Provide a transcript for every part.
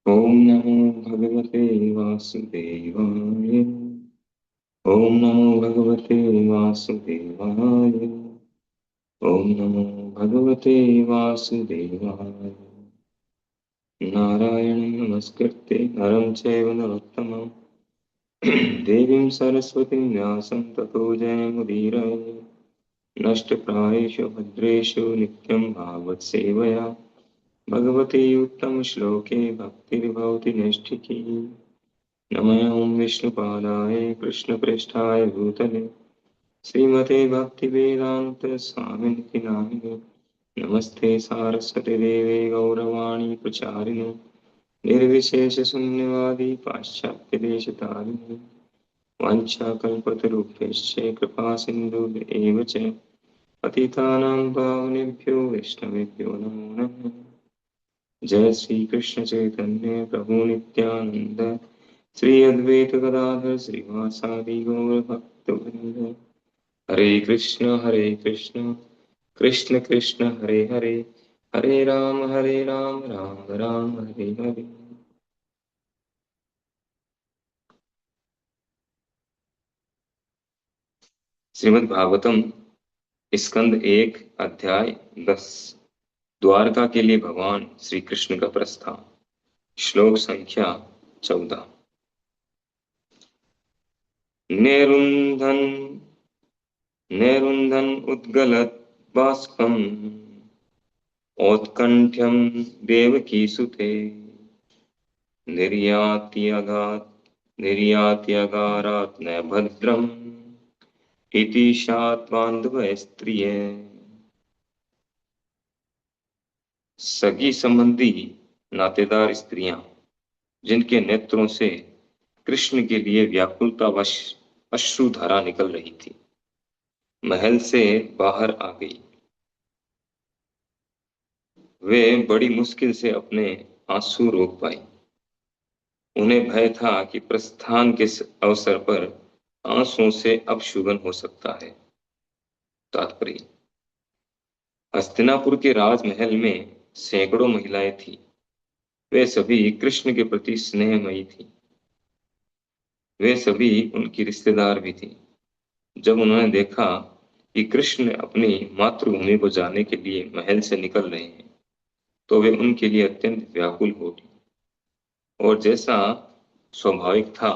ओम नमो भगवते वासुदेवाय। ओम नमो भगवते वासुदेवाय। ओम नमो भगवते वासुदेवाय। नारायणं नमस्कृत्य नरं चैव नरोत्तमं देवीं सरस्वतीं व्यासं ततो जयमुदीरये। नष्टप्रायेषु भद्रेषु नित्यं भागवतसेवया भगवती उत्तमश्लोके भक्तिर्भवति नैष्ठिकी। नमो विष्णुपादाय कृष्णप्रेष्ठाय भूतले श्रीमते भक्तिवेदांत स्वामिनिति नामिने। नमस्ते सारस्वती देवे गौरवाणी प्रचारिणे निर्विशेष शून्यवादी पाश्चात्य देशतारिणे। वाञ्छाकल्पतरुभ्यश्च कृपा सिन्धुभ्येव च पतितानां पावनेभ्यो वैष्णवेभ्यो नमो नमः। जय श्री कृष्ण चैतन्य प्रभु नित्यानंद श्री अद्वैत गदाधर श्रीवासादि गौर भक्तवृंद। हरे कृष्ण कृष्ण कृष्ण हरे हरे, हरे राम राम राम हरे हरे। श्रीमद् भागवतम स्कंद 1 अध्याय 10। द्वारका के लिए भगवान श्री कृष्ण का प्रस्थान। श्लोक संख्या 14। नेरुन्धन नेरुन्धन उद्गलत् बाष्पम् औत्कण्ठ्यं देवकीसुते निर्यात्यगात् निर्यात्यगारात् न भद्रम् इति शात्वान्धवस्त्रिय। सगी संबंधी नातेदार स्त्रियां जिनके नेत्रों से कृष्ण के लिए व्याकुलतावश अश्रुधारा निकल रही थी, महल से बाहर आ गई। वे बड़ी मुश्किल से अपने आंसू रोक पाई। उन्हें भय था कि प्रस्थान के अवसर पर आंसुओं से अपशुगन हो सकता है। तात्पर्य: हस्तिनापुर के राजमहल में सैकड़ों महिलाएं थीं। वे सभी कृष्ण के प्रति स्नेहमयी थीं। वे सभी उनकी रिश्तेदार भी थीं। जब उन्होंने देखा कि कृष्ण अपनी मातृभूमि को जाने के लिए महल से निकल रहे हैं, तो वे उनके लिए अत्यंत व्याकुल हो उठी और जैसा स्वाभाविक था,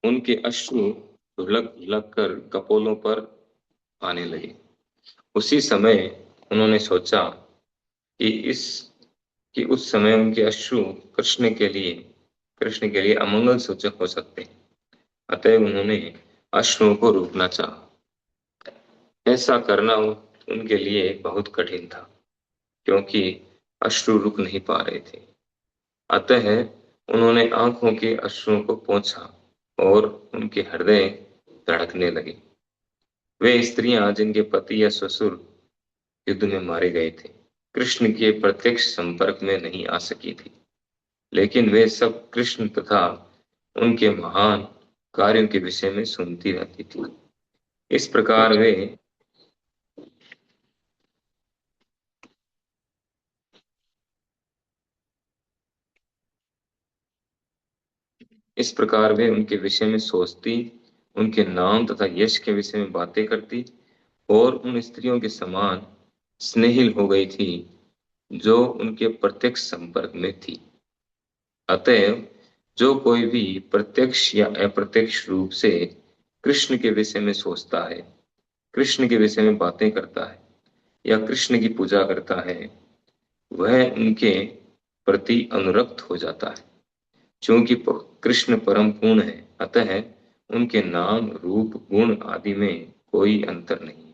उनके अश्रु ढुलक ढुलक कर कपोलों पर आने लगे। उसी समय उन्होंने सोचा कि इस कि उस समय उनके अश्रु कृष्ण के लिए अमंगल सूचक हो सकते हैं। अतः उन्होंने अश्रुओं को रोकना चाहा। ऐसा करना उनके लिए बहुत कठिन था, क्योंकि अश्रु रुक नहीं पा रहे थे। अतः उन्होंने आंखों के अश्रुओं को पोंछा और उनके हृदय धड़कने लगे। वे स्त्रियां जिनके पति या ससुर युद्ध में मारे गए थे, कृष्ण के प्रत्यक्ष संपर्क में नहीं आ सकी थी, लेकिन वे सब कृष्ण तथा उनके महान कार्यों के विषय में सुनती रहती थी। इस प्रकार वे उनके विषय में सोचती, उनके नाम तथा यश के विषय में बातें करती और उन स्त्रियों के समान स्नेहिल हो गई थी जो उनके प्रत्यक्ष संपर्क में थी। अतएव जो कोई भी प्रत्यक्ष या अप्रत्यक्ष रूप से कृष्ण के विषय में सोचता है, कृष्ण के विषय में बातें करता है या कृष्ण की पूजा करता है, वह उनके प्रति अनुरक्त हो जाता है। क्योंकि कृष्ण परम पूर्ण है, अतः उनके नाम रूप गुण आदि में कोई अंतर नहीं है।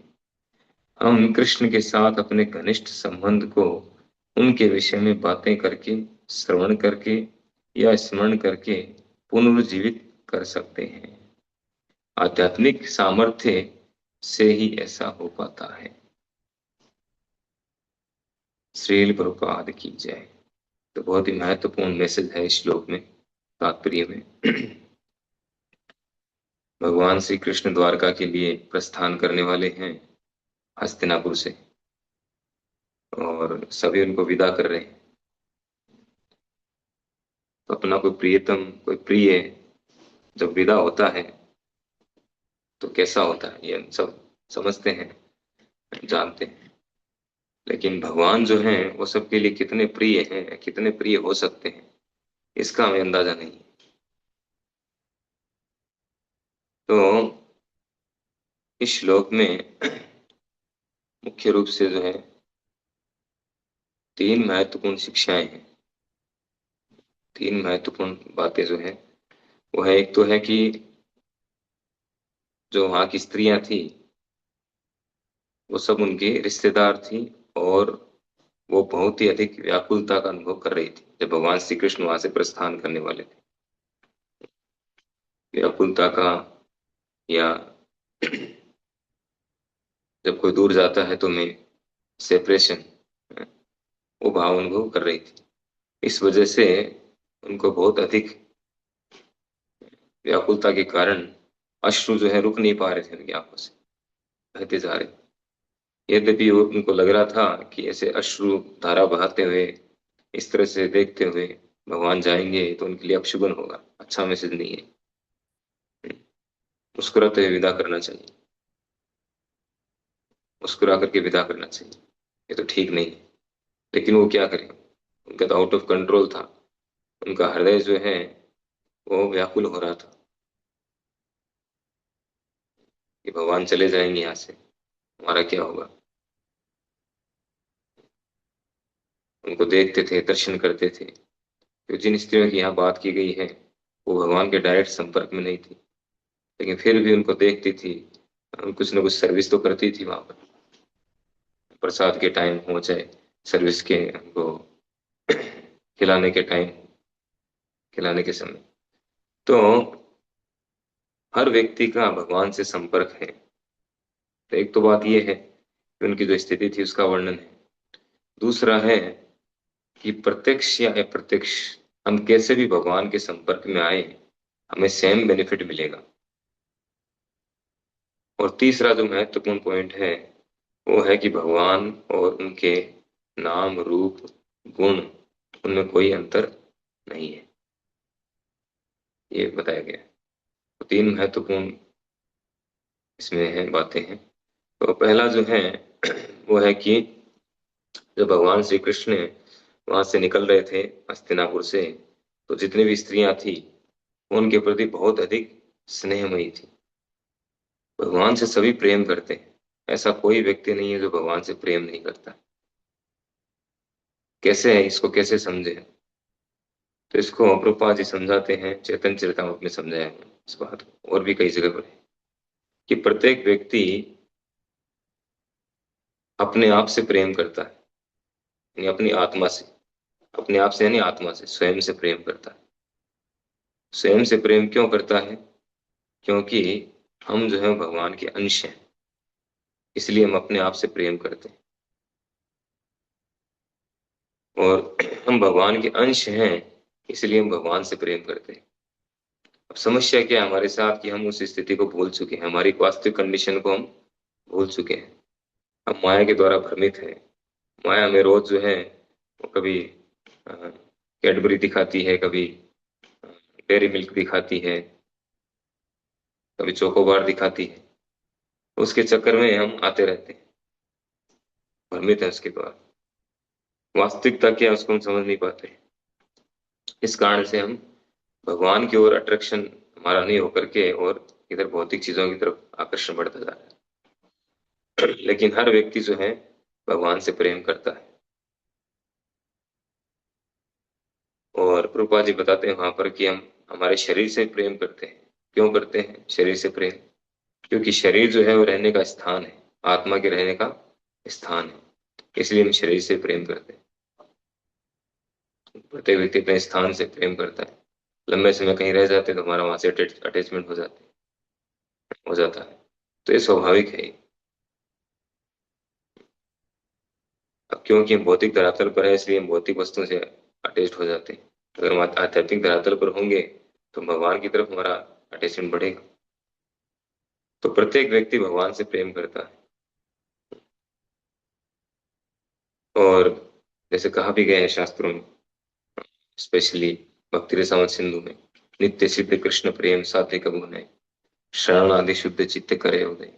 हम कृष्ण के साथ अपने घनिष्ठ संबंध को उनके विषय में बातें करके, श्रवण करके या स्मरण करके पुनर्जीवित कर सकते हैं। आध्यात्मिक सामर्थ्य से ही ऐसा हो पाता है। श्रील प्रभुपाद की जय। तो बहुत ही महत्वपूर्ण मैसेज है इस श्लोक में, तात्पर्य में। भगवान श्री कृष्ण द्वारका के लिए प्रस्थान करने वाले हैं हस्तिनापुर से, और सभी उनको विदा कर रहे हैं। तो अपना कोई प्रियतम, कोई प्रिय जब विदा होता है तो कैसा होता है, ये हम सब समझते हैं, जानते हैं। लेकिन भगवान जो हैं वो सबके लिए कितने प्रिय हैं, कितने प्रिय हो सकते हैं, इसका हमें अंदाजा नहीं है। तो इस श्लोक में मुख्य रूप से जो है तीन महत्वपूर्ण शिक्षाएं हैं, तीन महत्वपूर्ण बातें जो है वो है, एक तो है कि जो वहां की स्त्रियां थी वो सब उनकी रिश्तेदार थी, और वो बहुत ही अधिक व्याकुलता का अनुभव कर रही थी जब भगवान श्री कृष्ण वहां से प्रस्थान करने वाले थे। व्याकुलता का, या जब कोई दूर जाता है तो मैं सेपरेशन, वो भाव अनुभव कर रही थी। इस वजह से उनको बहुत अधिक व्याकुलता के कारण अश्रु जो है रुक नहीं पा रहे थे उनकी आंखों से, बहते जा रहे। यद्यपि उनको लग रहा था कि ऐसे अश्रु धारा बहाते हुए, इस तरह से देखते हुए भगवान जाएंगे तो उनके लिए अपशुभन होगा, अच्छा मैसेज नहीं है, मुस्कुराते हुए विदा करना चाहिए, मुस्कुरा करके विदा करना चाहिए, ये तो ठीक नहीं है। लेकिन वो क्या करें, उनका तो आउट ऑफ कंट्रोल था, उनका हृदय जो है वो व्याकुल हो रहा था कि भगवान चले जाएंगे यहाँ से, हमारा क्या होगा। उनको देखते थे, दर्शन करते थे। तो जिन स्त्रियों की यहाँ बात की गई है वो भगवान के डायरेक्ट संपर्क में नहीं थी, लेकिन फिर भी उनको देखती थी, कुछ ना कुछ सर्विस तो करती थी वहां पर, प्रसाद के टाइम हो चाहे सर्विस के, उनको खिलाने के टाइम, खिलाने के समय। तो हर व्यक्ति का भगवान से संपर्क है। तो एक तो बात यह है कि उनकी जो स्थिति थी उसका वर्णन है। दूसरा है कि प्रत्यक्ष या अप्रत्यक्ष हम कैसे भी भगवान के संपर्क में आए, हमें सेम बेनिफिट मिलेगा। और तीसरा जो महत्वपूर्ण पॉइंट है वो है कि भगवान और उनके नाम, रूप, गुण, उनमें कोई अंतर नहीं है, ये बताया गया है। तो तीन महत्वपूर्ण इसमें है, बातें हैं। तो पहला जो है वो है कि जब भगवान श्री कृष्ण वहां से निकल रहे थे हस्तिनापुर से, तो जितनी भी स्त्रियां थी वो उनके प्रति बहुत अधिक स्नेहमयी थी। भगवान से सभी प्रेम करते हैं, ऐसा कोई व्यक्ति नहीं है जो भगवान से प्रेम नहीं करता। कैसे है, इसको कैसे समझे? तो इसको प्रभुपाद जी समझाते हैं, चैतन्य चरितामृत में समझाया है इस बात को, और भी कई जगह पर है कि प्रत्येक व्यक्ति अपने आप से प्रेम करता है, यानी अपनी आत्मा से, अपने आप से यानी आत्मा से, स्वयं से प्रेम करता है। स्वयं से प्रेम क्यों करता है? क्योंकि हम जो है भगवान के अंश हैं, इसलिए हम अपने आप से प्रेम करते हैं। और हम भगवान के अंश हैं, इसलिए हम भगवान से प्रेम करते हैं। अब समस्या क्या है हमारे साथ कि हम उस स्थिति को भूल चुके हैं, हमारी वास्तविक कंडीशन को हम भूल चुके हैं। हम माया के द्वारा भ्रमित हैं। माया हमें रोज जो है वो कभी कैडबरी दिखाती है, कभी डेयरी मिल्क दिखाती है, कभी चोकोबार दिखाती है। उसके चक्कर में हम आते रहते हैं, भ्रमित है उसके द्वारा। वास्तविकता क्या है उसको हम समझ नहीं पाते। इस कारण से हम भगवान की ओर अट्रैक्शन हमारा नहीं होकर के और इधर भौतिक चीजों की तरफ आकर्षण बढ़ता जा रहा है। लेकिन हर व्यक्ति जो है भगवान से प्रेम करता है। और प्रभुपाद जी बताते हैं वहां पर कि हम हमारे शरीर से प्रेम करते हैं। क्यों करते हैं शरीर से प्रेम? क्योंकि शरीर जो है वो रहने का स्थान है, आत्मा के रहने का स्थान है, इसलिए हम शरीर से प्रेम करते हैं। प्रत्येक व्यक्ति अपने स्थान से प्रेम करता है। लंबे समय कहीं रह जाते हैं तो हमारा वहां से अटैचमेंट हो जाता है। तो ये स्वाभाविक है। अब क्योंकि हम भौतिक धरातल पर है इसलिए हम भौतिक वस्तुओं से अटैच हो जाते हैं। अगर हम आध्यात्मिक धरातल पर होंगे तो भगवान की तरफ हमारा अटैचमेंट बढ़ेगा। तो प्रत्येक व्यक्ति भगवान से प्रेम करता है। और जैसे कहा भी गया है शास्त्रों में, स्पेशली भक्ति रसावत सिंधु में, नित्य सिद्ध कृष्ण प्रेम साधे कबू है, शरण आदि शुद्ध चित्त करे उदय।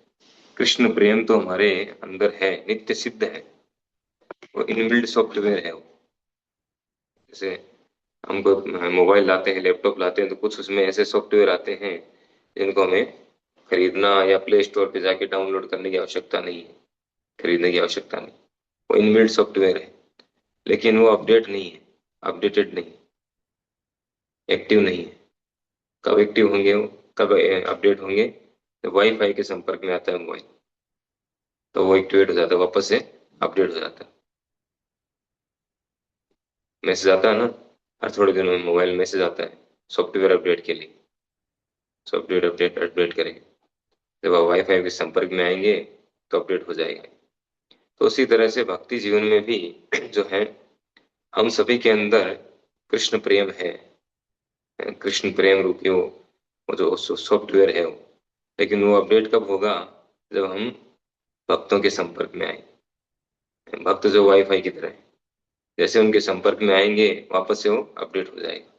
कृष्ण प्रेम तो हमारे अंदर है, नित्य सिद्ध है, वो इनबिल्ट सॉफ्टवेयर है वो। जैसे हमको मोबाइल लाते हैं, लैपटॉप लाते हैं, तो कुछ उसमें ऐसे सॉफ्टवेयर आते हैं जिनको हमें खरीदना या प्ले स्टोर पे जाके डाउनलोड करने की आवश्यकता नहीं है, खरीदने की आवश्यकता नहीं। वो इनबिल्ट सॉफ्टवेयर है, लेकिन वो अपडेट नहीं है, अपडेटेड नहीं, एक्टिव नहीं है। कब एक्टिव होंगे वो, कब अपडेट होंगे? जब वाईफाई के संपर्क में आता है मोबाइल, तो वो एक्टिवेट हो जाता है, वापस से अपडेट हो जाता है। मैसेज आता है ना, हर थोड़े दिनों में मोबाइल मैसेज आता है सॉफ्टवेयर अपडेट के लिए। सॉफ्टवेयर अपडेट अपडेट करेंगे, जब आप वाईफाई के संपर्क में आएंगे तो अपडेट हो जाएगा। तो उसी तरह से भक्ति जीवन में भी जो है, हम सभी के अंदर कृष्ण प्रेम है, कृष्ण प्रेम रूपी वो जो सॉफ्टवेयर है वो। लेकिन वो अपडेट कब होगा? जब हम भक्तों के संपर्क में आए। भक्त जो वाईफाई की तरह है, जैसे उनके संपर्क में आएंगे वापस से वो अपडेट हो जाएगा।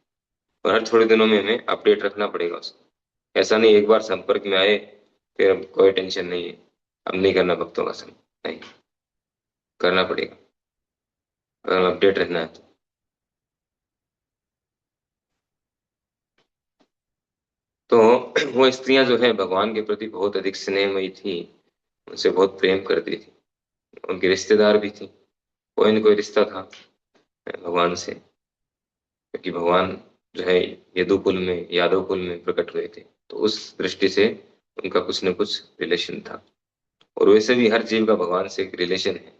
और हर थोड़े दिनों में हमें अपडेट रखना पड़ेगा उसको। ऐसा नहीं एक बार संपर्क में आए फिर अब कोई टेंशन नहीं है, अब नहीं करना भक्तों का संग, नहीं, करना पड़ेगा अगर अपडेट रहना है तो। तो वो स्त्रियां जो है भगवान के प्रति बहुत अधिक स्नेहमयी थी, उनसे बहुत प्रेम करती थी। उनके रिश्तेदार भी थी, कोई न कोई रिश्ता था भगवान से, क्योंकि भगवान जो है यदु कुल में, यादव कुल में प्रकट हुए थे, तो उस दृष्टि से उनका कुछ न कुछ रिलेशन था। और वैसे भी हर जीव का भगवान से एक रिलेशन है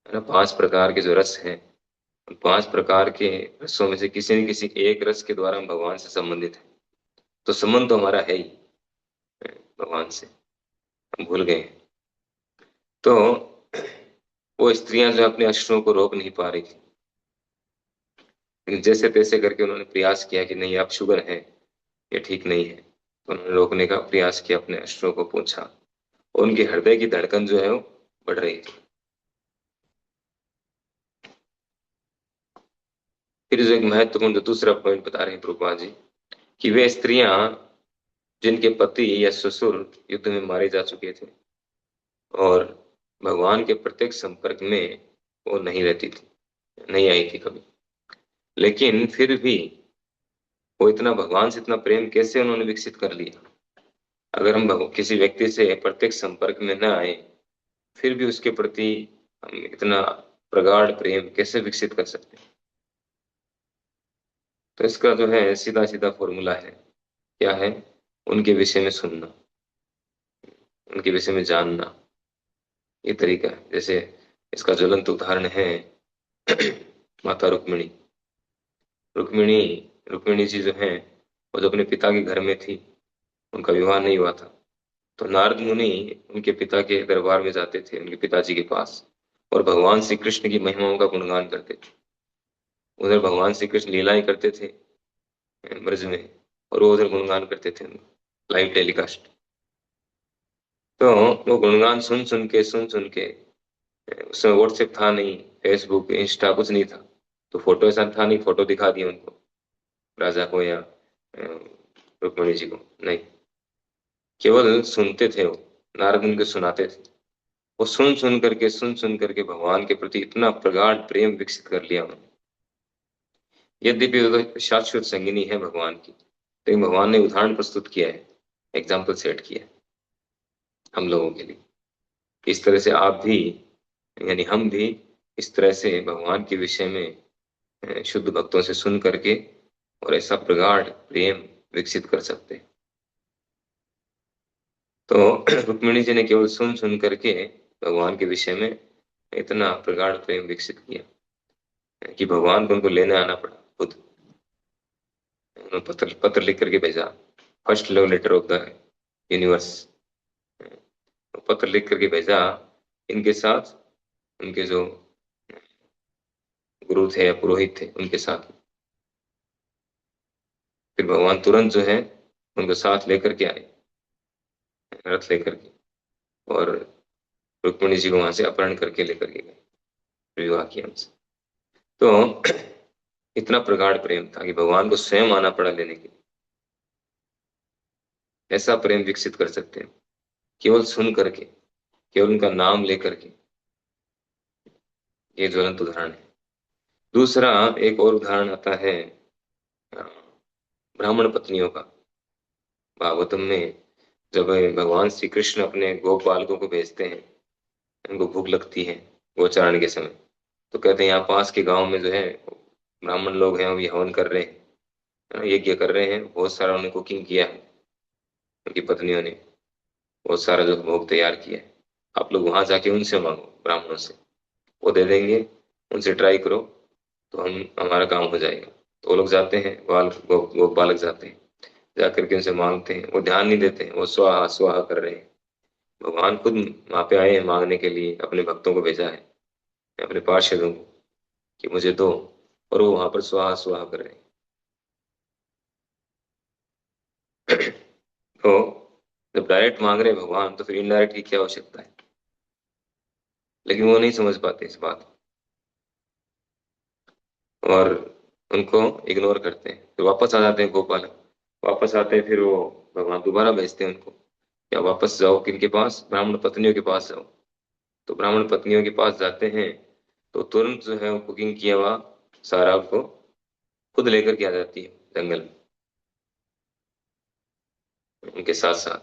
ना। 5 प्रकार के जो रस हैं, उन 5 प्रकार के रसों में से किसी न किसी एक रस के द्वारा हम भगवान से संबंधित है। तो संबंध तो हमारा है ही भगवान से, हम भूल गए हैं। तो वो स्त्रियां जो अपने अश्रुओं को रोक नहीं पा रही थी, लेकिन जैसे तैसे करके उन्होंने प्रयास किया कि नहीं, आप शुगर है, ये ठीक नहीं है। तो उन्होंने रोकने का प्रयास किया, अपने अश्रुओं को पोंछा, और उनके हृदय की धड़कन जो है वो बढ़ रही थी। फिर जो एक महत्वपूर्ण जो दूसरा पॉइंट बता रहे हैं प्रभुपाद जी, कि वे स्त्रियां जिनके पति या ससुर युद्ध में मारे जा चुके थे और भगवान के प्रत्येक संपर्क में वो नहीं रहती थी, नहीं आई थी कभी, लेकिन फिर भी वो इतना भगवान से इतना प्रेम कैसे उन्होंने विकसित कर लिया? अगर हम किसी व्यक्ति से प्रत्येक संपर्क में न आए, फिर भी उसके प्रति हम इतना प्रगाढ़ प्रेम कैसे विकसित कर सकते हैं? तो इसका जो है सीधा सीधा फॉर्मूला है, क्या है? उनके विषय में सुनना, उनके विषय में जानना, ये तरीका है। जैसे इसका ज्वलंत उदाहरण है माता रुक्मिणी। रुक्मिणी रुक्मिणी जी जो है, वो जो अपने पिता के घर में थी, उनका विवाह नहीं हुआ था, तो नारद मुनि उनके पिता के दरबार में जाते थे, उनके पिताजी के पास, और भगवान श्री कृष्ण की महिमाओं का गुणगान करते थे। उधर भगवान श्री कृष्ण लीलाएं करते थे ब्रज में, और वो उधर गुणगान करते थे, लाइव टेलीकास्ट। तो वो गुणगान सुन सुन के उस समय व्हाट्सएप था नहीं, फेसबुक इंस्टा कुछ नहीं था, तो फोटो ऐसा था नहीं, फोटो दिखा दिया उनको, राजा को या रुक्मिणी जी को, नहीं, केवल सुनते थे वो, नारद उनको सुनाते थे। वो सुन सुन करके भगवान के प्रति इतना प्रगाढ़ प्रेम विकसित कर लिया उन्होंने। यद्यपि वो तो शाश्वत संगिनी है भगवान की, लेकिन भगवान ने उदाहरण प्रस्तुत किया है, एग्जाम्पल सेट किया है हम लोगों के लिए। इस तरह से आप भी, यानी हम भी इस तरह से भगवान के विषय में शुद्ध भक्तों से सुन करके और ऐसा प्रगाढ़ प्रेम विकसित कर सकते हैं। तो रुक्मिणी जी ने केवल सुन सुन करके भगवान के विषय में इतना प्रगाढ़ प्रेम विकसित किया कि भगवान को उनको लेने आना पड़ा खुद। उन्होंने पत्र पत्र लिख करके भेजा, first love letter of the universe. पत्र लिख करके भेजा इनके साथ, उनके जो गुरु थे या पुरोहित थे उनके साथ। फिर भगवान तुरंत जो है उनको साथ लेकर के आए, रथ लेकर के, और रुक्मिणी जी को वहां से अपहरण करके लेकर के गए। विवाह किया उनसे। तो इतना प्रगाढ़ प्रेम था कि भगवान को स्वयं आना पड़ा लेने के लिए। ऐसा प्रेम विकसित कर सकते हैं केवल सुन करके, केवल उनका नाम लेकर के। ये ज्वलंत उदाहरण है। दूसरा एक और उदाहरण आता है अ, ब्राह्मण पत्नियों का। भागवतम में जब भगवान श्री कृष्ण अपने गोपालकों को भेजते हैं, उनको भूख लगती है गोचारण के समय, तो कहते हैं यहाँ पास के गांव में जो है ब्राह्मण लोग हैं, वो ये हवन कर रहे हैं, है ना, यज्ञ कर रहे हैं, बहुत सारा उन्होंने कुकिंग किया है, उनकी पत्नियों ने बहुत सारा जो भोग तैयार किया है। आप लोग वहां जाके उनसे मांगो, ब्राह्मणों से, वो दे देंगे, उनसे ट्राई करो, तो हम हमारा काम हो जाएगा। तो वो लोग जाते हैं, गोपालक जाते हैं, जाकर के उनसे मांगते हैं, वो ध्यान नहीं देते हैं, वो स्वाहा स्वाहा कर रहे हैं। भगवान खुद वहां पे आए हैं मांगने के लिए, अपने भक्तों को भेजा है, अपने पार्षदों को, कि मुझे दो, और वो वहां पर स्वाहा स्वाहा कर रहे हैं। तो जब डायरेक्ट मांग रहे हैं भगवान, तो फिर इनडायरेक्ट की क्या आवश्यकता है? लेकिन वो नहीं समझ पाते इस बात को, और उनको इग्नोर करते हैं, फिर वापस आ जाते हैं गोपालक। वापस आते हैं, फिर वो भगवान दोबारा भेजते हैं उनको, या वापस जाओ किनके पास, ब्राह्मण पत्नियों के पास जाओ। तो ब्राह्मण पत्नियों के पास जाते हैं, तो तुरंत जो है वो कुकिंग किया हुआ सारा आपको खुद लेकर के आ जाती है जंगल में, उनके साथ साथ,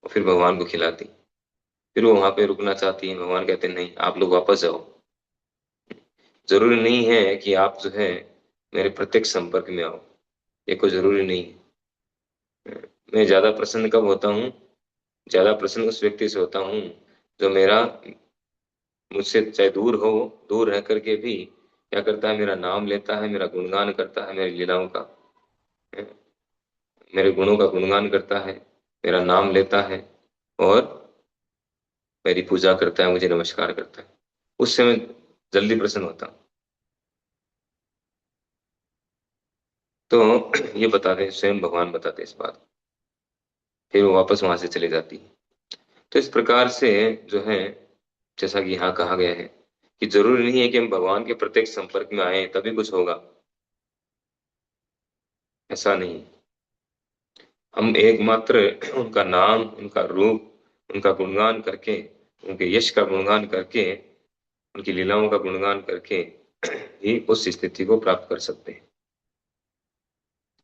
और फिर भगवान को खिलाती। फिर वो वहां पे रुकना चाहती है, भगवान कहते हैं नहीं, आप लोग वापस जाओ। जरूरी नहीं है कि आप जो है मेरे प्रत्यक्ष संपर्क में आओ, ये कोई जरूरी नहीं है। मैं ज्यादा प्रसन्न कब होता हूँ? ज्यादा प्रसन्न उस व्यक्ति से होता हूँ जो मेरा, मुझसे चाहे दूर हो, दूर रह करके भी क्या करता है, मेरा नाम लेता है, मेरा गुणगान करता है, मेरी लीलाओं का, मेरे गुणों का गुणगान करता है, मेरा नाम लेता है, और मेरी पूजा करता है, मुझे नमस्कार करता है। उससे मैं जल्दी प्रसन्न होता हूँ। तो ये बताते हैं, स्वयं भगवान बताते हैं इस बात को। फिर वो वापस वहां से चली जाती है। तो इस प्रकार से जो है, जैसा कि यहाँ कहा गया है, कि जरूरी नहीं है कि हम भगवान के प्रत्यक्ष संपर्क में आए तभी कुछ होगा, ऐसा नहीं है। हम एकमात्र उनका नाम, उनका रूप, उनका गुणगान करके, उनके यश का गुणगान करके, उनकी लीलाओं का गुणगान करके ही उस स्थिति को प्राप्त कर सकते हैं।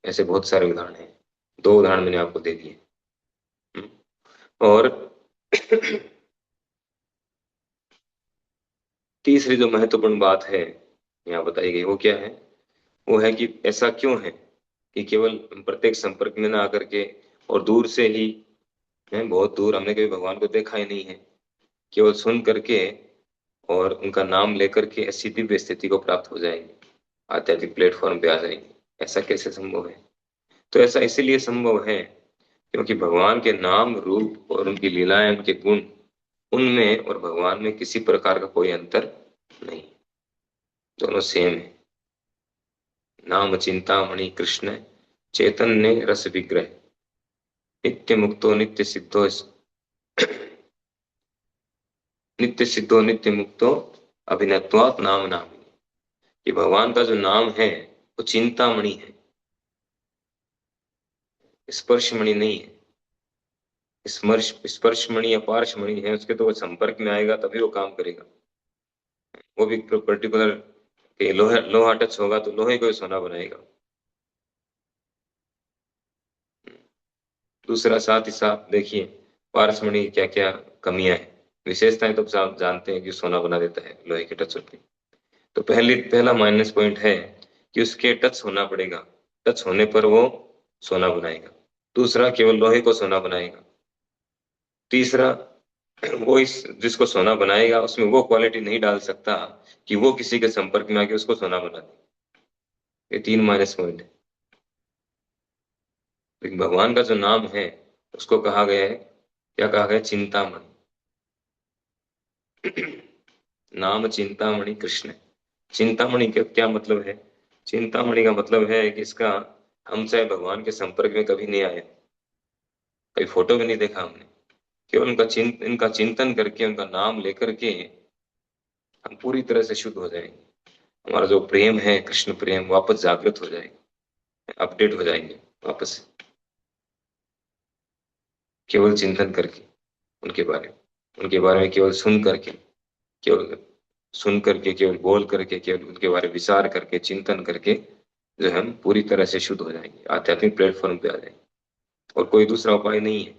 ऐसे बहुत सारे उदाहरण हैं, दो उदाहरण मैंने आपको दे दिए। हम्म। और तीसरी जो महत्वपूर्ण बात है यहाँ बताई गई, वो क्या है? वो है कि ऐसा क्यों है कि केवल प्रत्येक संपर्क में ना आकर के, और दूर से ही है, बहुत दूर, हमने कभी भगवान को देखा ही नहीं है, केवल सुन करके और उनका नाम लेकर के ऐसी दिव्य स्थिति को प्राप्त हो जाएंगे, आध्यात्मिक प्लेटफॉर्म पे आ जाएंगे। ऐसा कैसे संभव है? तो ऐसा इसीलिए संभव है क्योंकि भगवान के नाम, रूप और उनकी लीलाएं, उनके गुण, उनमें और भगवान में किसी प्रकार का कोई अंतर नहीं, दोनों सेम है। नाम चिंतामणि कृष्ण, चैतन्य रस विग्रह, नित्य मुक्तो नित्य सिद्धो, नित्य सिद्धो नित्य मुक्तो, अभिनत्वात् नाम नाम। ये भगवान का जो नाम है वो चिंतामणि है, स्पर्शमणि नहीं है। स्पर्शमणि या पार्शमणि है, उसके तो वो संपर्क में आएगा तभी वो काम करेगा। वो भी पर्टिकुलर कि लोहा लोहा टच होगा तो लोहे को ही सोना बनाएगा। दूसरा साथ ही साथ देखिए, पारसमणि क्या क्या कमियां हैं, विशेषताएं तो आप जानते हैं कि सोना बना देता है लोहे के टच होते। तो पहला माइनस पॉइंट है कि उसके टच होना पड़ेगा, टच होने पर वो सोना बनाएगा। दूसरा, केवल लोहे को सोना बनाएगा। तीसरा, वो इस जिसको सोना बनाएगा उसमें वो क्वालिटी नहीं डाल सकता कि वो किसी के संपर्क में आके उसको सोना बना दे। ये तीन माइनस पॉइंट है। लेकिन भगवान का जो नाम है उसको कहा गया है, क्या कहा गया? चिंतामणि। नाम चिंतामणि कृष्ण। चिंतामणि का क्या मतलब है? चिंतामणि का मतलब है कि इसका, हम चाहे भगवान के संपर्क में कभी नहीं आए, कभी फोटो भी नहीं देखा हमने, केवल इनका चिंतन करके, उनका नाम लेकर के हम पूरी तरह से शुद्ध हो जाएंगे। हमारा जो प्रेम है, कृष्ण प्रेम, वापस जागृत हो जाएगा, अपडेट हो जाएंगे वापस से, केवल चिंतन करके उनके बारे में केवल सुन करके, केवल सुन करके, केवल बोल करके, केवल उनके बारे में विचार करके, चिंतन करके जो हम पूरी तरह से शुद्ध हो जाएंगे, आध्यात्मिक प्लेटफॉर्म पे आ जाएंगे। और कोई दूसरा उपाय नहीं है।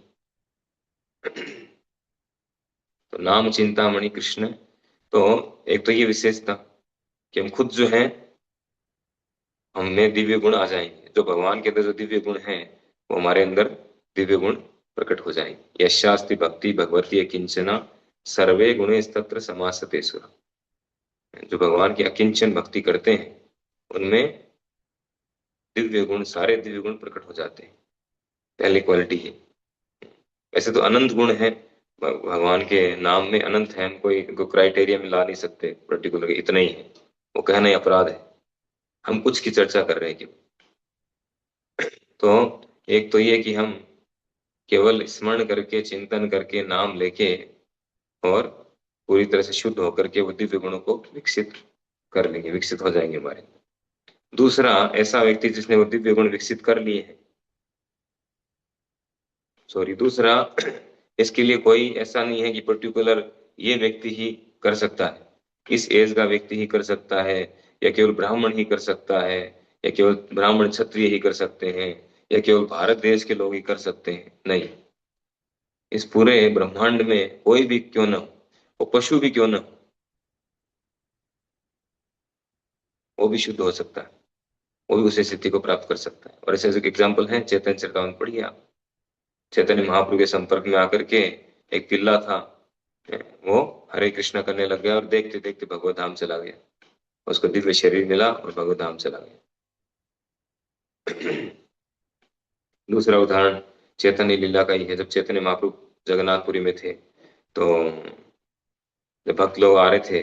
तो नाम चिंतामणि कृष्ण, तो एक तो ये विशेषता कि हम खुद जो है, हमें दिव्य गुण आ जाएंगे, जो भगवान के अंदर जो दिव्य गुण हैं वो हमारे अंदर दिव्य गुण प्रकट हो जाएंगे। यशास्ति भक्ति भगवती किंचना सर्वे गुणे तत्र समासते सुरा। जो भगवान की अकिंचन भक्ति करते हैं उनमें दिव्य गुण, सारे दिव्य गुण प्रकट हो जाते हैं। पहली क्वालिटी है। वैसे तो अनंत गुण है भगवान के नाम में, अनंत है, हम कोई क्राइटेरिया में ला नहीं सकते पर्टिकुलर इतना ही है, वो कहना ही अपराध है। हम कुछ की चर्चा कर रहे हैं केवल। तो एक तो ये कि हम केवल स्मरण करके, चिंतन करके, नाम लेके और पूरी तरह से शुद्ध होकर के वो दिव्य गुणों को विकसित कर लेंगे, विकसित हो जाएंगे हमारे। दूसरा, ऐसा व्यक्ति जिसने वो दिव्य गुण विकसित कर लिए हैं, सॉरी, दूसरा, इसके लिए कोई ऐसा नहीं है कि पर्टिकुलर ये व्यक्ति ही कर सकता है, इस एज का व्यक्ति ही कर सकता है, या केवल ब्राह्मण ही कर सकता है, या केवल ब्राह्मण क्षत्रिय ही कर सकते हैं, या केवल भारत देश के लोग ही कर सकते हैं। नहीं, इस पूरे ब्रह्मांड में कोई भी क्यों ना हो, वो पशु भी क्यों ना हो, वो भी शुद्ध हो सकता है, वो भी उसी स्थिति को प्राप्त कर सकता है। और ऐसे एक एग्जाम्पल है, चैतन्य चरितामृत पढ़िए आप। चैतन्य महाप्रभु के संपर्क में आकर के एक पिल्ला था, वो हरे कृष्णा करने लग गया और देखते देखते भगवत धाम चला गया। उसको दिव्य शरीर मिला और भगवत धाम चला गया। दूसरा उदाहरण चैतन्य लीला का ही है। जब चैतन्य महाप्रभु जगन्नाथपुरी में थे, तो जब भक्त लोग आ रहे थे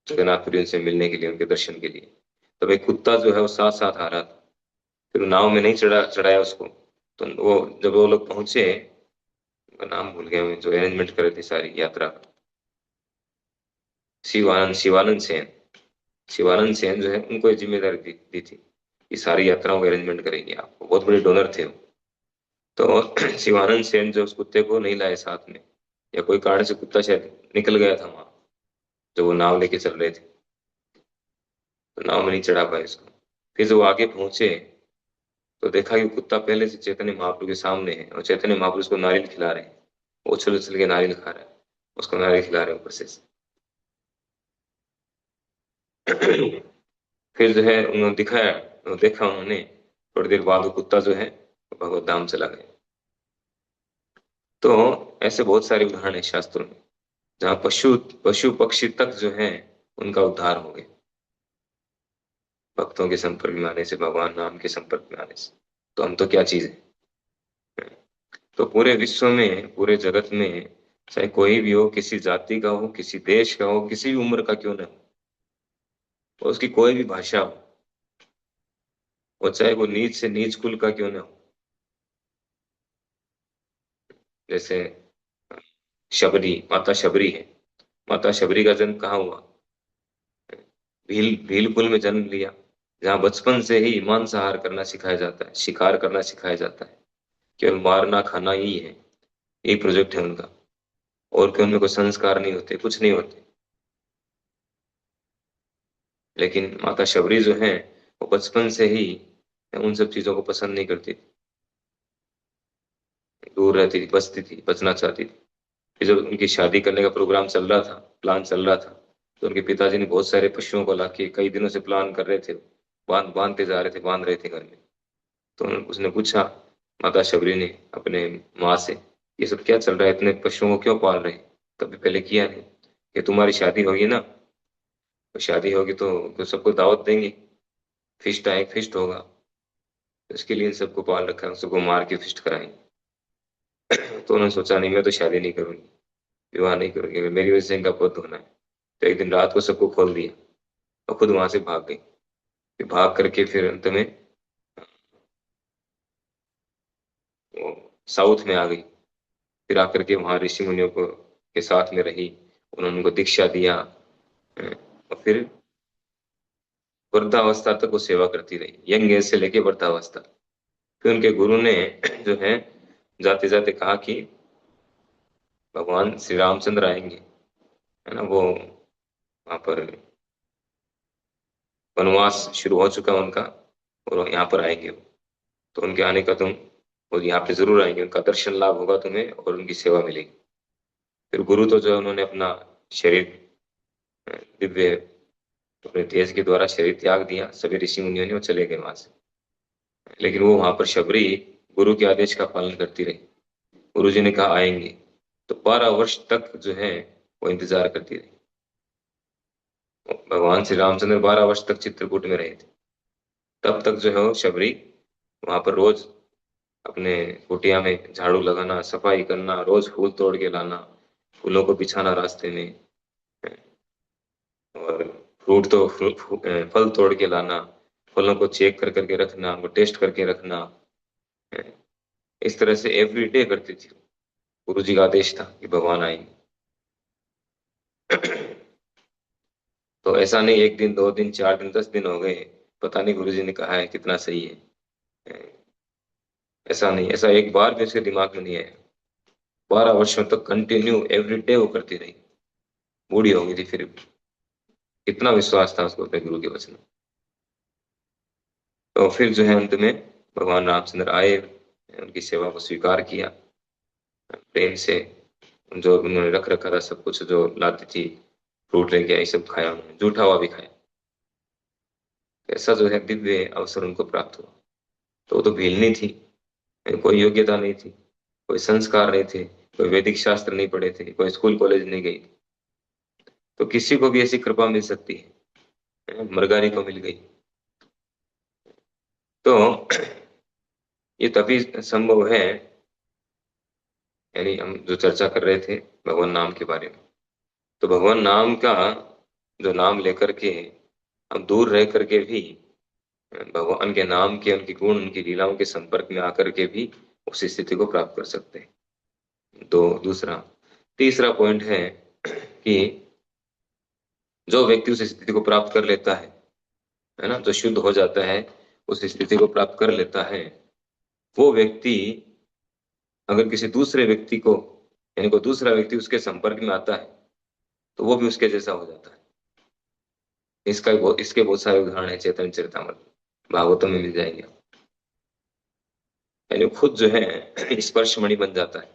जगन्नाथपुरी से मिलने के लिए, उनके दर्शन के लिए, तब एक कुत्ता जो है वो साथ साथ आ रहा था। फिर वो नाव में नहीं चढ़ाया उसको। तो वो, जब वो लोग पहुंचे, उनका नाम भूल गया मैं, जो अरेंजमेंट कर रहे थे सारी यात्रा, शिवानंद सेन। शिवानंद सेन जो है, उनको ये जिम्मेदारी दी थी कि सारी यात्राओं का अरेंजमेंट करेंगे। आप बहुत बड़े डोनर थे वो। तो शिवानंद सेन जो उस कुत्ते को नहीं लाए साथ में, या कोई कारण से कुत्ता शायद निकल गया था वहां, जो वो नाव लेके चल रहे थे, तो नाव में नहीं चढ़ा पाए उसको। फिर जब वो आगे पहुंचे, तो देखा कि कुत्ता पहले से चैतन्य महाप्रभु के सामने है, और चैतन्य महाप्रभु उसको नारियल खिला रहे हैं। वो उछल उछल के नारियल खा रहा है, उसको नारियल खिला रहे हैं ऊपर से। फिर जो है उन्होंने दिखाया, देखा उन्होंने, थोड़ी देर बाद वो कुत्ता जो है भगवत धाम चला गया। तो ऐसे बहुत सारे उदाहरण है शास्त्रों में, जहाँ पशु पशु पक्षी तक जो है उनका उद्धार हो गया, भक्तों के संपर्क में आने से, भगवान नाम के संपर्क में आने से। तो हम तो क्या चीज है। तो पूरे विश्व में, पूरे जगत में, चाहे कोई भी हो, किसी जाति का हो, किसी देश का हो, किसी भी उम्र का क्यों ना हो, और उसकी कोई भी भाषा हो, और चाहे वो नीच से नीच कुल का क्यों ना हो, जैसे शबरी, माता शबरी है। माता शबरी का जन्म कहाँ हुआ? भील भील कुल में जन्म लिया, जहाँ बचपन से ही मांसाहार करना सिखाया जाता है, शिकार करना सिखाया जाता है, केवल मारना खाना ही है, यही प्रोजेक्ट है उनका। और कि उनमें कोई संस्कार नहीं होते, कुछ नहीं होते। लेकिन माता शबरी जो है, वो बचपन से ही उन सब चीजों को पसंद नहीं करती थी, दूर रहती थी, बचती थी, बचना चाहती थी। फिर जब उनकी शादी करने का प्रोग्राम चल रहा था, प्लान चल रहा था, तो उनके पिताजी ने बहुत सारे पशुओं को लाके, कई दिनों से प्लान कर रहे थे, बांधते जा रहे थे, बांध रहे थे घर में। तो उसने पूछा, माता शबरी ने अपने माँ से, ये सब क्या चल रहा है, इतने पशुओं को क्यों पाल रहे हैं, कभी पहले किया नहीं? कि तुम्हारी शादी होगी ना, तो शादी होगी तो सबको दावत देंगे, फिस्ट आए, फिस्ट होगा, तो इसके लिए इन सबको पाल रखा है, उन सबको मार के फिस्ट कराएंगे। तो उन्होंने सोचा, नहीं, मैं तो शादी नहीं करूंगी, विवाह नहीं करूंगी, मेरी वजह से इनका पुत्र होना है। तो एक दिन रात को सबको खोल दिया और खुद वहां से भाग गई। फिर भाग करके फिर अंत में वो साउथ में आ गई। फिर आकर के वहां ऋषि मुनियों को के साथ में रही, उन्होंने उनको दीक्षा दिया, और फिर वृद्धावस्था तक वो सेवा करती रही, यंग एज से लेके वृद्धावस्था। फिर उनके गुरु ने जो है जाते जाते कहा कि भगवान श्री रामचंद्र आएंगे, है ना, वो वहां पर वनवास शुरू हो चुका है उनका, और वो यहाँ पर आएंगे, तो उनके आने का तुम, वो यहाँ पे जरूर आएंगे, उनका दर्शन लाभ होगा तुम्हें और उनकी सेवा मिलेगी। फिर गुरु तो जो है उन्होंने अपना शरीर, दिव्य अपने तेज के द्वारा शरीर त्याग दिया, सभी ऋषि मुनियों ने, वो चले गए वहां से। लेकिन वो वहां पर शबरी गुरु के आदेश का पालन करती रही। गुरु जी ने कहा आएंगे, तो 12 वर्ष तक जो है वो इंतजार करती रही। भगवान श्री रामचंद्र 12 वर्ष तक चित्रकूट में रहे थे। तब तक जो है वो शबरी वहां पर रोज अपने कुटिया में झाड़ू लगाना, सफाई करना, रोज फूल तोड़ के लाना, फूलों को बिछाना रास्ते में, और फ्रूट तो फल तोड़ के लाना, फलों को चेक कर करके रखना, वो टेस्ट करके रखना। इस तरह से एवरी डे करती थी। गुरु जी का आदेश था कि भगवान आएंगे। तो ऐसा नहीं 1 दिन 2 दिन 4 दिन 10 दिन हो गए, पता नहीं गुरु जी ने कहा है कितना सही है। ऐसा नहीं, ऐसा एक बार भी उसके दिमाग में नहीं आया। 12 वर्षों तक कंटिन्यू एवरी डे वो करती रही। बूढ़ी हो गई थी फिर भी, इतना विश्वास था उसको अपने गुरु के वचन में। तो फिर जो है अंत में भगवान रामचंद्र आए, उनकी सेवा को स्वीकार किया प्रेम से। जो उन्होंने रख रखा था सब कुछ जो लाती थी, फ्रूट लेके आई, सब खाया उन्होंने, जूठा हुआ भी खाया। ऐसा जो है दिव्य अवसर उनको प्राप्त हुआ। तो वो तो भीलनी थी, कोई योग्यता नहीं थी, कोई संस्कार नहीं थे, कोई वैदिक शास्त्र नहीं पढ़े थे, कोई स्कूल कॉलेज नहीं गई। तो किसी को भी ऐसी कृपा मिल सकती है, मरगारी को मिल गई। तो ये तभी संभव है, यानी हम जो चर्चा कर रहे थे भगवान नाम के बारे में, तो भगवान नाम का, जो नाम लेकर के हम दूर रह करके भी भगवान के नाम के, उनके गुण, उनकी लीलाओं के संपर्क में आकर के भी उस स्थिति को प्राप्त कर सकते हैं। तो दूसरा, तीसरा पॉइंट है कि जो व्यक्ति उस स्थिति को प्राप्त कर लेता है ना, जो शुद्ध हो जाता है, उस स्थिति को प्राप्त कर लेता है, वो व्यक्ति अगर किसी दूसरे व्यक्ति को, यानी कोई दूसरा व्यक्ति उसके संपर्क में आता है, तो वो भी उसके जैसा हो जाता है। इसके बहुत सारे उदाहरण है चैतन्य चरितमृत, भागवतम में मिल जाएंगे। यानी खुद जो है स्पर्शमणि बन जाता है।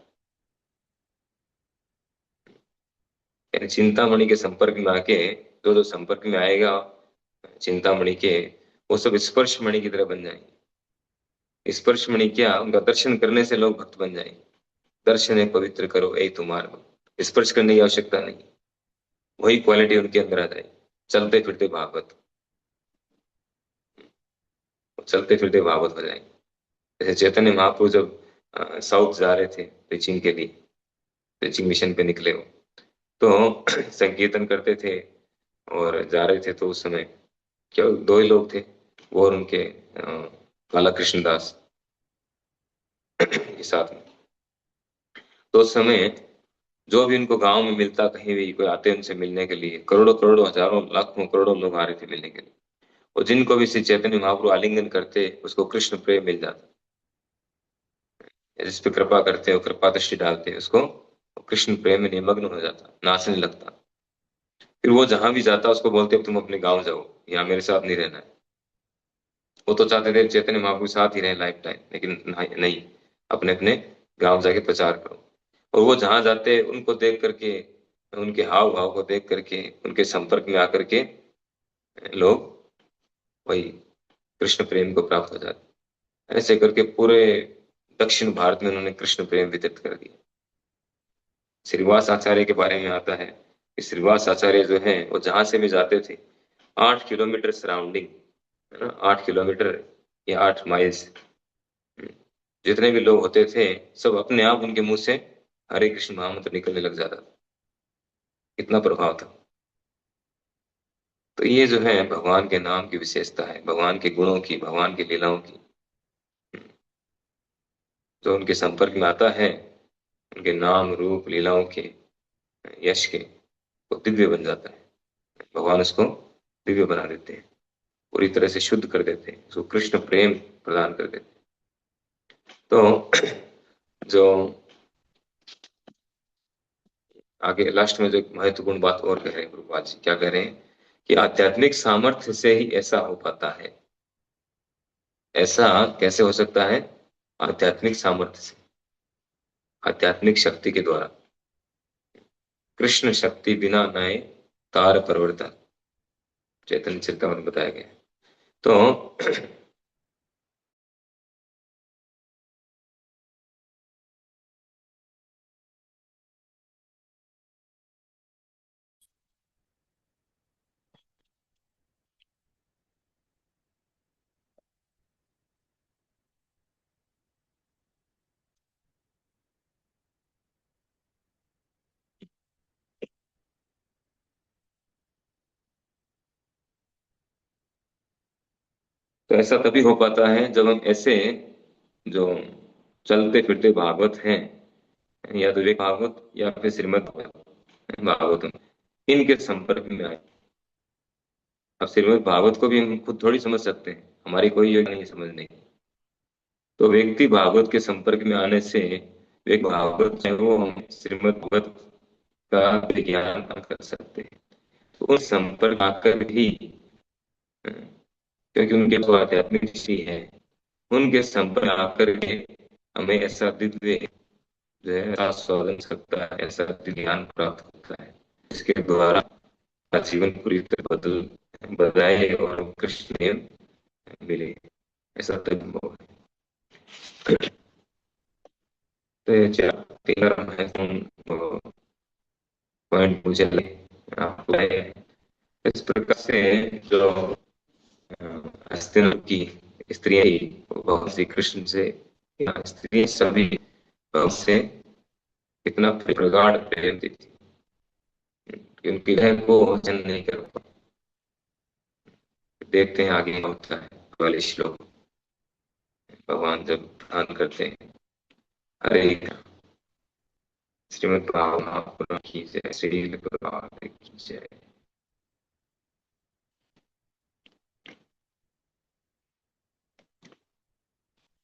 यानी चिंतामणि के संपर्क में आके जो जो संपर्क में आएगा चिंतामणि के, वो सब स्पर्शमणि की तरह बन जाएंगे। स्पर्शमणि क्या, उनका दर्शन करने से लोग भक्त बन जाएंगे। दर्शन है पवित्र करो ए तुम्हारा, स्पर्श करने की आवश्यकता नहीं, वही क्वालिटी उनके अंदर आ जाएगी। चलते फिरते भागवत, चलते फिरते भागवत हो जाएंगे। जैसे चैतन्य महाप्रभु जब साउथ जा रहे थे प्रीचिंग के लिए, प्रीचिंग मिशन पे निकले हो, तो संकीर्तन करते थे और जा रहे थे, तो उस समय केवल 2 ही लोग थे, वो और उनके बाला कृष्णदास के साथ में। तो उस समय जो भी उनको गांव में मिलता, कहीं भी कोई आते उनसे मिलने के लिए, करोड़ों करोड़ों हजारों लाखों करोड़ों लोग आ रहे थे मिलने के लिए, और जिनको भी श्री चैतन्य महाप्रभु आलिंगन करते उसको कृष्ण प्रेम मिल जाता। जिस पे कृपा करते हो, कृपा दृष्टि डालते हैं उसको, वो कृष्ण प्रेम में निमग्न हो जाता, नाचने लगता। फिर वो जहां भी जाता उसको बोलते अब तुम अपने गाँव जाओ, यहाँ मेरे साथ नहीं रहना है। वो तो चाहते थे चैतन्य महाप्रभु के साथ ही रहे लाइफ टाइम, लेकिन नहीं, अपने अपने गाँव जाके प्रचार करो। और वो जहां जाते उनको देख करके, उनके हाव भाव को देख करके, उनके संपर्क में आकर के लोग वही कृष्ण प्रेम को प्राप्त हो जाते। ऐसे करके पूरे दक्षिण भारत में उन्होंने कृष्ण प्रेम वितरित कर दिया। श्रीवास आचार्य के बारे में आता है कि श्रीवास आचार्य जो है वो जहां से भी जाते थे, 8 किलोमीटर सराउंडिंग, है ना, 8 किलोमीटर या 8 माइल्स, जितने भी लोग होते थे सब अपने आप उनके मुंह से हरे कृष्ण महामंत्र निकलने लग जाता था। इतना प्रभाव था। तो ये जो है भगवान के नाम की विशेषता है, भगवान के गुणों की, भगवान की लीलाओं की। जो उनके संपर्क में आता है, उनके नाम रूप लीलाओं के, यश के, वो दिव्य बन जाता है। भगवान उसको दिव्य बना देते हैं, पूरी तरह से शुद्ध कर देते हैं, उसको कृष्ण प्रेम प्रदान कर देते हैं। तो जो आगे लास्ट में जो एक महत्वपूर्ण बात और कह रहे हैं प्रभुपाद जी, क्या कह रहे हैं कि आध्यात्मिक सामर्थ्य से ही ऐसा हो पाता है। ऐसा कैसे हो सकता है? आध्यात्मिक सामर्थ्य से, आध्यात्मिक शक्ति के द्वारा। कृष्ण शक्ति बिना नए तार परिवर्तन, चैतन्य चरितमृत में बताया गया है। तो तो ऐसा तभी हो पाता है जब हम ऐसे जो चलते फिरते भागवत हैं, या तो विवेक भागवत या फिर श्रीमद् भागवतम, इनके संपर्क में आए। अब श्रीमद् भागवत को भी हम खुद थोड़ी समझ सकते हैं, हमारी कोई योग्य नहीं समझने की। तो व्यक्ति भागवत के संपर्क में आने से एक भागवत है वो हम श्रीमद् भागवत का विज्ञान कर सकते हैं। तो उस संपर्क आकर भी, क्योंकि उनके जो आध्यात्मिक ऋषि है, उनके संपर्क आकर के हमें ऐसा दिव्य जो है आस्वादन सकता है, ऐसा ज्ञान प्राप्त होता है, इसके द्वारा जीवन पूरी तरह बदलाए और कृष्ण में मिले। ऐसा तब संभव है। तो ये तीन महत्वपूर्ण पॉइंट मुझे लगे, आपको लगे। इस प्रकार से जो हस्तिनापुर की स्त्रियां थी, वो भगवान श्री कृष्ण से, स्त्री सभी भगवान से कितना प्रगाढ़ प्रेम थी कि उनके हृदय को वचन नहीं कर पाए। देखते हैं आगे क्या होता है वाले श्लोक, भगवान जब ध्यान करते हैं। हरे श्रीमद् भागवत महापुराण की जय, श्री प्रभुपाद की जय।